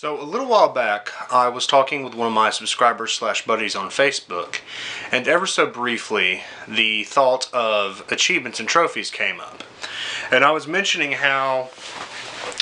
So a little while back, I was talking with one of my subscribers slash buddies on Facebook, and ever so briefly, the thought of achievements and trophies came up. And I was mentioning how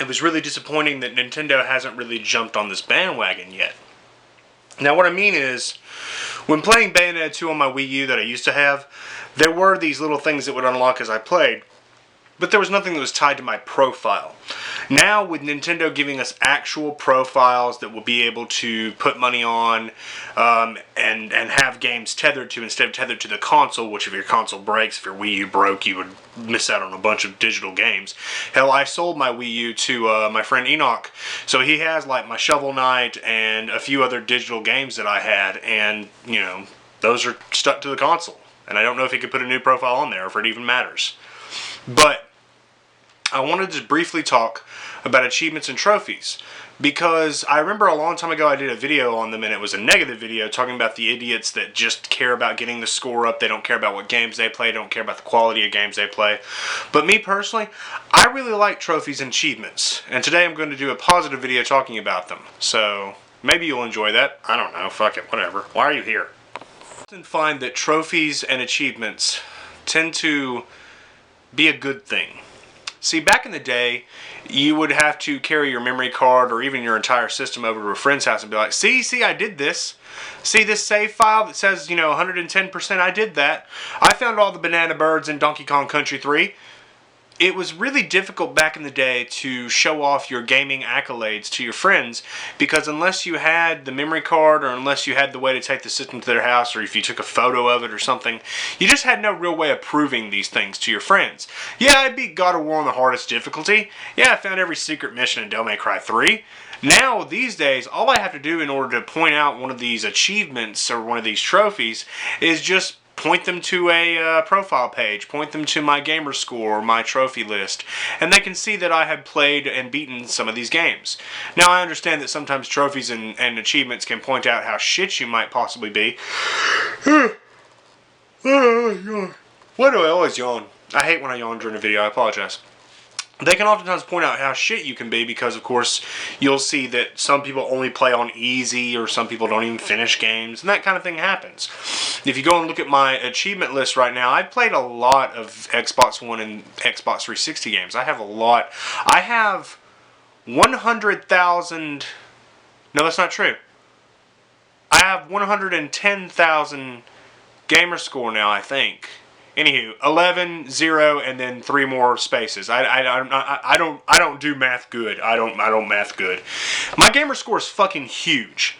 it was really disappointing that Nintendo hasn't really jumped on this bandwagon yet. Now what I mean is, when playing Bayonetta 2 on my Wii U that I used to have, there were these little things that would unlock as I played, but there was nothing that was tied to my profile. Now, with Nintendo giving us actual profiles that we'll be able to put money on and have games tethered to instead of tethered to the console, which if your console breaks, if your Wii U broke, you would miss out on a bunch of digital games. Hell, I sold my Wii U to my friend Enoch, so he has like my Shovel Knight and a few other digital games that I had, and you know, those are stuck to the console. And I don't know if he could put a new profile on there or if it even matters. But I wanted to briefly talk about achievements and trophies, because I remember a long time ago I did a video on them, and it was a negative video talking about the idiots that just care about getting the score up. They don't care about what games they play, don't care about the quality of games they play. But me personally, I really like trophies and achievements, and today I'm going to do a positive video talking about them. So maybe you'll enjoy that. I don't know, fuck it, whatever. Why are you here? I often find that trophies and achievements tend to be a good thing. See, back in the day, you would have to carry your memory card or even your entire system over to a friend's house and be like, see, I did this. See this save file that says, 110%, I did that. I found all the banana birds in Donkey Kong Country 3. It was really difficult back in the day to show off your gaming accolades to your friends, because unless you had the memory card or unless you had the way to take the system to their house, or if you took a photo of it or something, you just had no real way of proving these things to your friends. Yeah, I beat God of War on the hardest difficulty. Yeah, I found every secret mission in Devil May Cry 3. Now, these days, all I have to do in order to point out one of these achievements or one of these trophies is just point them to a profile page, point them to my gamer score or my trophy list, and they can see that I have played and beaten some of these games. Now, I understand that sometimes trophies and achievements can point out how shit you might possibly be. Why do I always yawn? I hate when I yawn during a video, I apologize. They can oftentimes point out how shit you can be because, of course, you'll see that some people only play on easy or some people don't even finish games, and that kind of thing happens. If you go and look at my achievement list right now, I've played a lot of Xbox One and Xbox 360 games. I have a lot. I have 100,000... No, that's not true. I have 110,000 gamer score now, I think. Anywho, 11, 0, and then 3 more spaces. I don't do math good. I don't math good. My gamer score is fucking huge,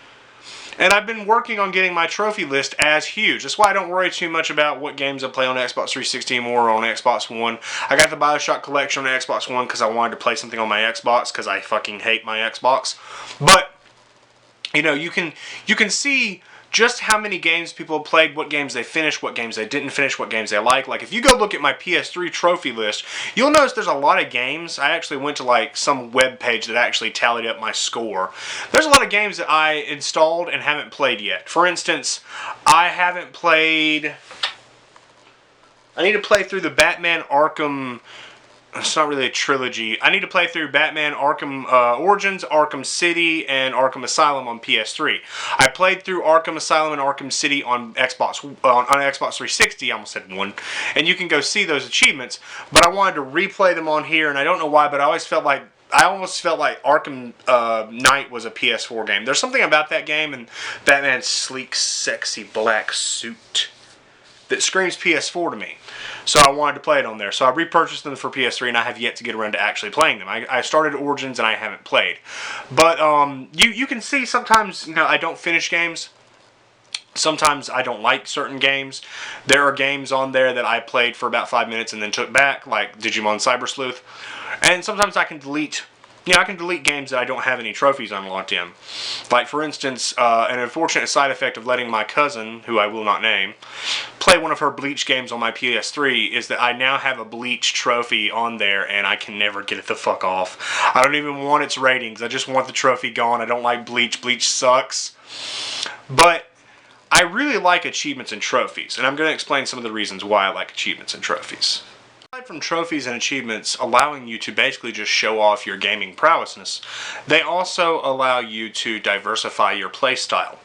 and I've been working on getting my trophy list as huge. That's why I don't worry too much about what games I play on Xbox 360 anymore or on Xbox One. I got the BioShock collection on Xbox One because I wanted to play something on my Xbox because I fucking hate my Xbox. But you can see just how many games people have played, what games they finished, what games they didn't finish, what games they like. Like, if you go look at my PS3 trophy list, you'll notice there's a lot of games. I actually went to, like, some web page that actually tallied up my score. There's a lot of games that I installed and haven't played yet. For instance, I haven't played... I need to play through the Batman Arkham... It's not really a trilogy. I need to play through Batman Arkham Origins, Arkham City, and Arkham Asylum on PS3. I played through Arkham Asylum and Arkham City on Xbox 360. I almost said one. And you can go see those achievements. But I wanted to replay them on here, and I don't know why, but I almost felt like Arkham Knight was a PS4 game. There's something about that game and Batman's sleek, sexy black suit that screams PS4 to me. So I wanted to play it on there. So I repurchased them for PS3, and I have yet to get around to actually playing them. I started Origins, and I haven't played. But you can see sometimes I don't finish games. Sometimes I don't like certain games. There are games on there that I played for about 5 minutes and then took back, like Digimon Cyber Sleuth. And sometimes I can delete... I can delete games that I don't have any trophies unlocked in. Like, for instance, an unfortunate side effect of letting my cousin, who I will not name, play one of her Bleach games on my PS3 is that I now have a Bleach trophy on there, and I can never get it the fuck off. I don't even want its ratings. I just want the trophy gone. I don't like Bleach. Bleach sucks. But I really like achievements and trophies, and I'm going to explain some of the reasons why I like achievements and trophies. Aside from trophies and achievements allowing you to basically just show off your gaming prowessness, they also allow you to diversify your playstyle.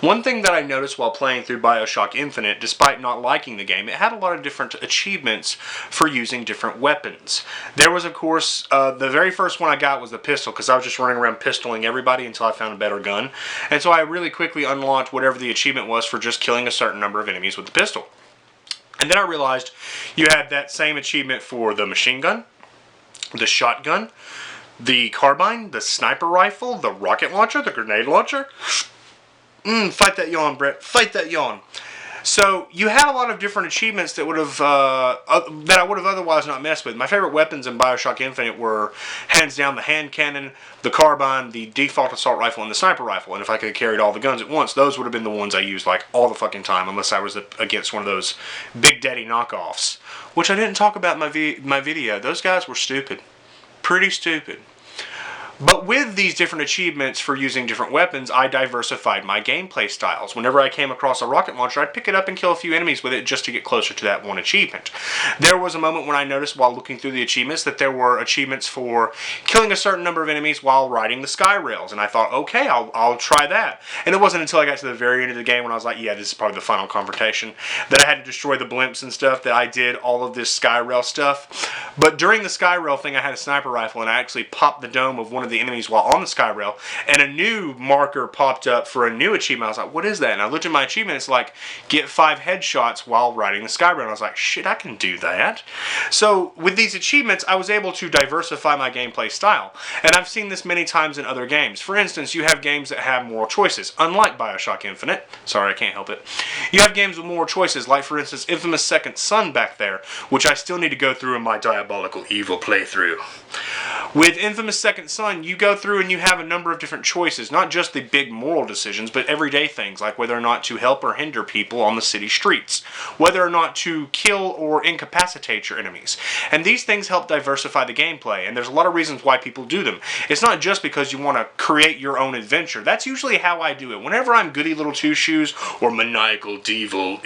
One thing that I noticed while playing through BioShock Infinite, despite not liking the game, it had a lot of different achievements for using different weapons. There was, of course, the very first one I got was the pistol, because I was just running around pistoling everybody until I found a better gun. And so I really quickly unlocked whatever the achievement was for just killing a certain number of enemies with the pistol. And then I realized you had that same achievement for the machine gun, the shotgun, the carbine, the sniper rifle, the rocket launcher, the grenade launcher. Fight that yawn, Brett. Fight that yawn. So you had a lot of different achievements that would have that I would have otherwise not messed with. My favorite weapons in BioShock Infinite were hands down the hand cannon, the carbine, the default assault rifle, and the sniper rifle. And if I could have carried all the guns at once, those would have been the ones I used like all the fucking time, unless I was against one of those Big Daddy knockoffs, which I didn't talk about in my video. Those guys were stupid, pretty stupid. But with these different achievements for using different weapons, I diversified my gameplay styles. Whenever I came across a rocket launcher, I'd pick it up and kill a few enemies with it just to get closer to that one achievement. There was a moment when I noticed while looking through the achievements that there were achievements for killing a certain number of enemies while riding the sky rails. And I thought, okay, I'll try that. And it wasn't until I got to the very end of the game when I was like, yeah, this is probably the final confrontation, that I had to destroy the blimps and stuff, that I did all of this sky rail stuff. But during the sky rail thing, I had a sniper rifle and I actually popped the dome of one of the enemies while on the sky rail, and a new marker popped up for a new achievement. I was like, what is that? And I looked at my achievement, it's like, get 5 headshots while riding the sky rail. And I was like, shit, I can do that. So with these achievements, I was able to diversify my gameplay style. And I've seen this many times in other games. For instance, you have games that have moral choices, unlike BioShock Infinite. Sorry, I can't help it. You have games with moral choices, like for instance, Infamous Second Son back there, which I still need to go through in my Diabolical Evil playthrough. With Infamous Second Son, you go through and you have a number of different choices, not just the big moral decisions, but everyday things, like whether or not to help or hinder people on the city streets, whether or not to kill or incapacitate your enemies. And these things help diversify the gameplay, and there's a lot of reasons why people do them. It's not just because you want to create your own adventure. That's usually how I do it. Whenever I'm goody little two-shoes, or maniacal devil,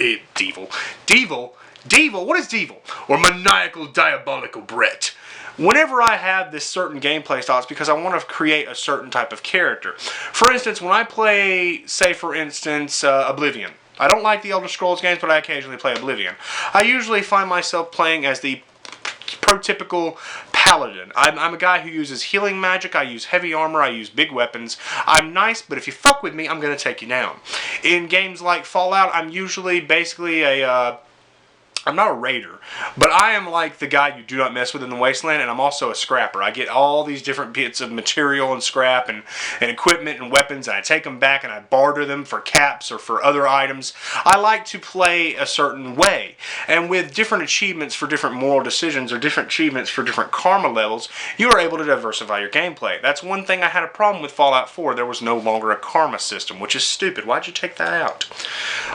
what is devil? Or maniacal diabolical Brett. Whenever I have this certain gameplay style, it's because I want to create a certain type of character. For instance, when I play, say for instance, Oblivion. I don't like the Elder Scrolls games, but I occasionally play Oblivion. I usually find myself playing as the prototypical paladin. I'm a guy who uses healing magic, I use heavy armor, I use big weapons. I'm nice, but if you fuck with me, I'm going to take you down. In games like Fallout, I'm usually basically I'm not a raider, but I am like the guy you do not mess with in the wasteland, and I'm also a scrapper. I get all these different bits of material and scrap and equipment and weapons, and I take them back and I barter them for caps or for other items. I like to play a certain way, and with different achievements for different moral decisions or different achievements for different karma levels, you are able to diversify your gameplay. That's one thing I had a problem with Fallout 4. There was no longer a karma system, which is stupid. Why'd you take that out?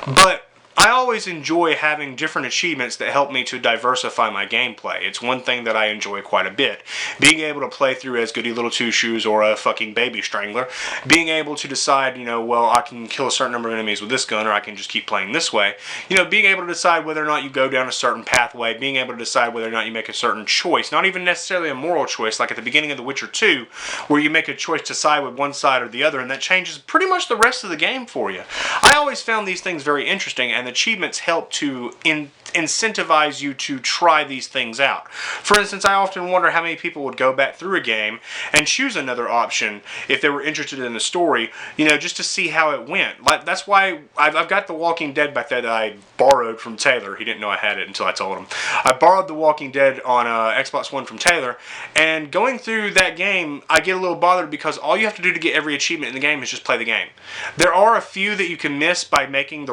But I always enjoy having different achievements that help me to diversify my gameplay. It's one thing that I enjoy quite a bit. Being able to play through as Goody Little Two-Shoes or a fucking Baby Strangler. Being able to decide, you know, well, I can kill a certain number of enemies with this gun, or I can just keep playing this way. You know, being able to decide whether or not you go down a certain pathway. Being able to decide whether or not you make a certain choice. Not even necessarily a moral choice, like at the beginning of The Witcher 2, where you make a choice to side with one side or the other, and that changes pretty much the rest of the game for you. I always found these things very interesting, and achievements help to incentivize you to try these things out. For instance, I often wonder how many people would go back through a game and choose another option if they were interested in the story, you know, just to see how it went. Like, that's why I've got The Walking Dead back there that I borrowed from Taylor. He didn't know I had it until I told him. I borrowed The Walking Dead on Xbox One from Taylor, and going through that game, I get a little bothered because all you have to do to get every achievement in the game is just play the game. There are a few that you can miss by making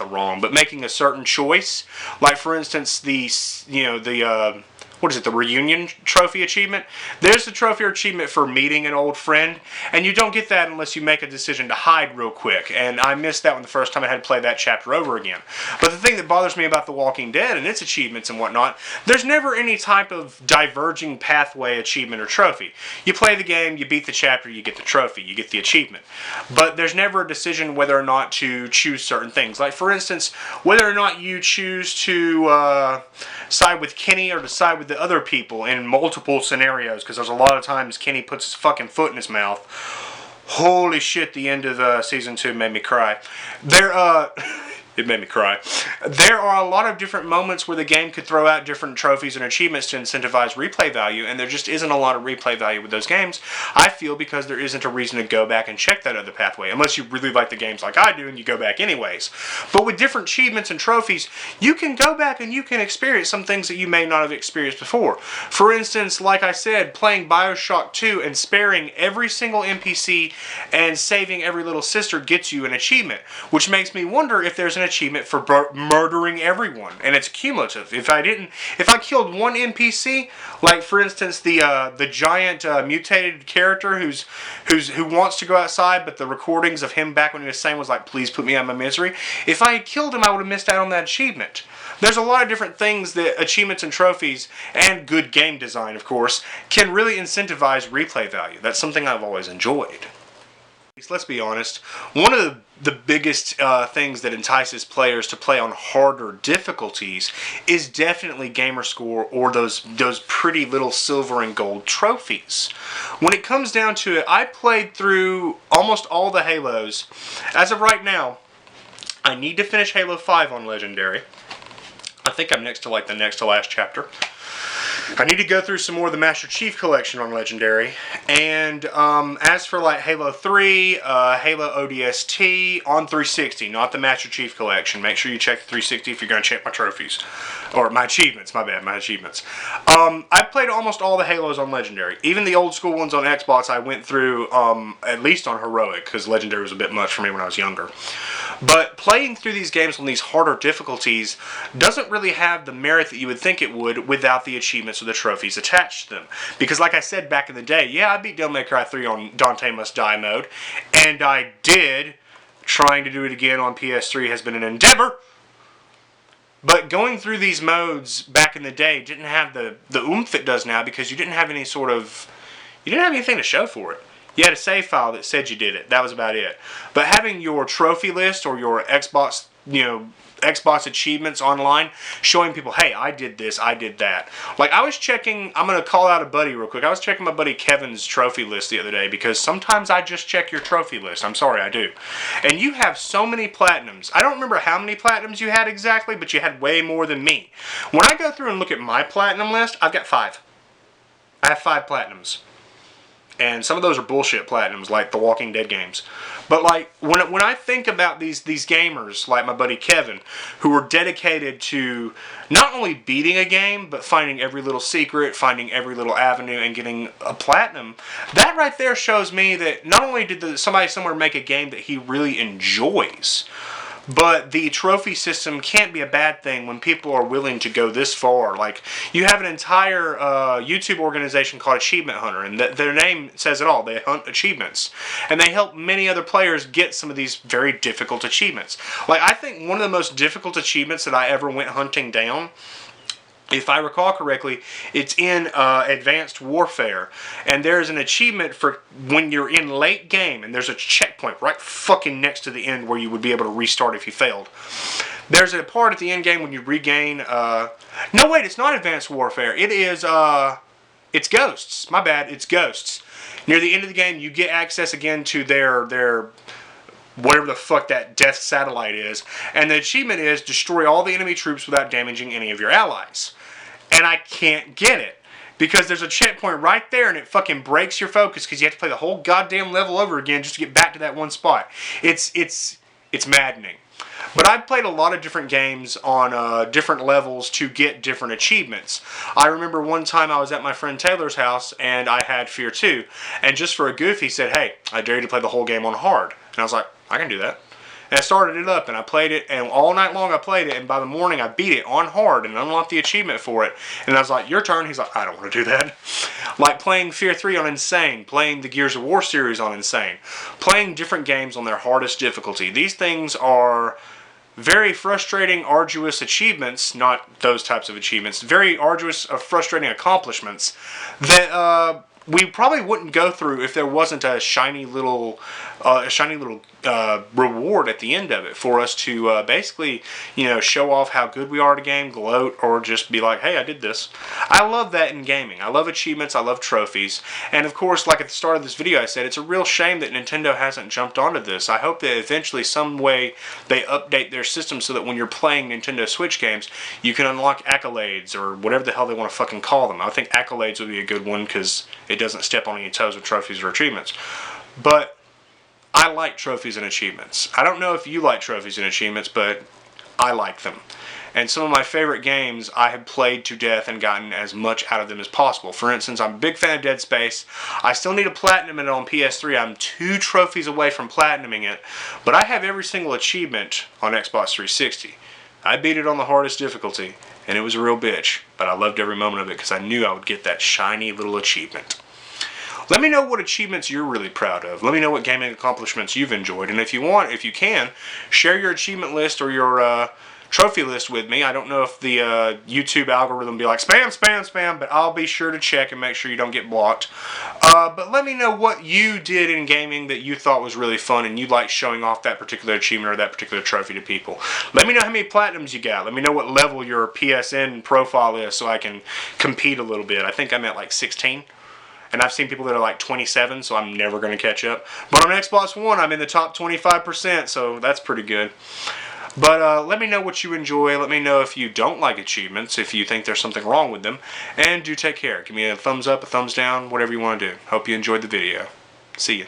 but making a certain choice. Like for instance, what is it, the reunion trophy achievement? There's the trophy or achievement for meeting an old friend, and you don't get that unless you make a decision to hide real quick, and I missed that one the first time I had to play that chapter over again. But the thing that bothers me about The Walking Dead and its achievements and whatnot, there's never any type of diverging pathway achievement or trophy. You play the game, you beat the chapter, you get the trophy, you get the achievement. But there's never a decision whether or not to choose certain things. Like, for instance, whether or not you choose to side with Kenny or to side with the other people in multiple scenarios, because there's a lot of times Kenny puts his fucking foot in his mouth. Holy shit, the end of season 2 made me cry. It made me cry. There are a lot of different moments where the game could throw out different trophies and achievements to incentivize replay value, and there just isn't a lot of replay value with those games, I feel, because there isn't a reason to go back and check that other pathway, unless you really like the games like I do and you go back anyways. But with different achievements and trophies, you can go back and you can experience some things that you may not have experienced before. For instance, like I said, playing Bioshock 2 and sparing every single NPC and saving every little sister gets you an achievement, which makes me wonder if there's an achievement for murdering everyone, and it's cumulative. If I killed one NPC, like for instance the giant mutated character who wants to go outside, but the recordings of him back when he was saying was like, please put me out of my misery. If I had killed him, I would have missed out on that achievement. There's a lot of different things that achievements and trophies, and good game design, of course, can really incentivize replay value. That's something I've always enjoyed. Let's be honest, one of the biggest things that entices players to play on harder difficulties is definitely gamer score, or those pretty little silver and gold trophies. When it comes down to it, I played through almost all the Halos. As of right now, I need to finish Halo 5 on Legendary. I think I'm next to like the next to last chapter. I need to go through some more of the Master Chief Collection on Legendary, and as for like Halo 3, Halo ODST on 360, not the Master Chief Collection. Make sure you check the 360 if you're going to check my trophies, or my achievements, my bad, my achievements. I played almost all the Halos on Legendary. Even the old school ones on Xbox I went through at least on Heroic, because Legendary was a bit much for me when I was younger. But playing through these games on these harder difficulties doesn't really have the merit that you would think it would without the achievements or the trophies attached to them. Because like I said back in the day, yeah, I beat Devil May Cry 3 on Dante Must Die mode, and I did. Trying to do it again on PS3 has been an endeavor. But going through these modes back in the day didn't have the oomph it does now, because you didn't have any sort of... you didn't have anything to show for it. You had a save file that said you did it. That was about it. But having your trophy list or your Xbox, Xbox achievements online, showing people, hey, I did this, I did that. Like, I was checking, I'm going to call out a buddy real quick. I was checking my buddy Kevin's trophy list the other day, because sometimes I just check your trophy list. I'm sorry, I do. And you have so many platinums. I don't remember how many platinums you had exactly, but you had way more than me. When I go through and look at my platinum list, I've got 5. I have 5 platinums. And some of those are bullshit platinums, like the Walking Dead games. But like, when I think about these gamers, like my buddy Kevin, who are dedicated to not only beating a game, but finding every little secret, finding every little avenue, and getting a platinum, that right there shows me that not only did somebody somewhere make a game that he really enjoys, but the trophy system can't be a bad thing when people are willing to go this far. Like, you have an entire YouTube organization called Achievement Hunter, and their name says it all. They hunt achievements. And they help many other players get some of these very difficult achievements. Like, I think one of the most difficult achievements that I ever went hunting down, if I recall correctly, it's in Advanced Warfare, and there's an achievement for when you're in late game, and there's a checkpoint right fucking next to the end where you would be able to restart if you failed. There's a part at the end game when you regain, no wait, it's not Advanced Warfare, it is, it's Ghosts, my bad, it's Ghosts. Near the end of the game, you get access again to their whatever the fuck that death satellite is, and the achievement is destroy all the enemy troops without damaging any of your allies. And I can't get it, because there's a checkpoint right there, and it fucking breaks your focus, because you have to play the whole goddamn level over again just to get back to that one spot. It's maddening. But I've played a lot of different games on different levels to get different achievements. I remember one time I was at my friend Taylor's house, and I had Fear 2, and just for a goof he said, hey, I dare you to play the whole game on hard. And I was like, I can do that. And I started it up and I played it, and all night long I played it, and by the morning I beat it on hard and unlocked the achievement for it. And I was like, your turn. He's like, I don't want to do that. Like playing Fear 3 on Insane, playing the Gears of War series on Insane, playing different games on their hardest difficulty. These things are very frustrating, arduous achievements, not those types of achievements, very arduous, frustrating accomplishments that we probably wouldn't go through if there wasn't a shiny little reward at the end of it for us to basically, show off how good we are at a game, gloat, or just be like, hey, I did this. I love that in gaming. I love achievements. I love trophies. And of course, like at the start of this video I said, it's a real shame that Nintendo hasn't jumped onto this. I hope that eventually, some way, they update their system so that when you're playing Nintendo Switch games, you can unlock accolades, or whatever the hell they want to fucking call them. I think accolades would be a good one because it doesn't step on any toes with trophies or achievements. But I like trophies and achievements. I don't know if you like trophies and achievements, but I like them. And some of my favorite games I have played to death and gotten as much out of them as possible. For instance, I'm a big fan of Dead Space. I still need to platinum it on PS3. I'm 2 trophies away from platinuming it, but I have every single achievement on Xbox 360. I beat it on the hardest difficulty, and it was a real bitch, but I loved every moment of it because I knew I would get that shiny little achievement. Let me know what achievements you're really proud of. Let me know what gaming accomplishments you've enjoyed. And if you can, share your achievement list or your trophy list with me. I don't know if the YouTube algorithm will be like, spam, spam, spam, but I'll be sure to check and make sure you don't get blocked. But let me know what you did in gaming that you thought was really fun and you like showing off that particular achievement or that particular trophy to people. Let me know how many platinums you got. Let me know what level your PSN profile is so I can compete a little bit. I think I'm at like 16. And I've seen people that are like 27, so I'm never going to catch up. But on Xbox One, I'm in the top 25%, so that's pretty good. But let me know what you enjoy. Let me know if you don't like achievements, if you think there's something wrong with them. And do take care. Give me a thumbs up, a thumbs down, whatever you want to do. Hope you enjoyed the video. See ya.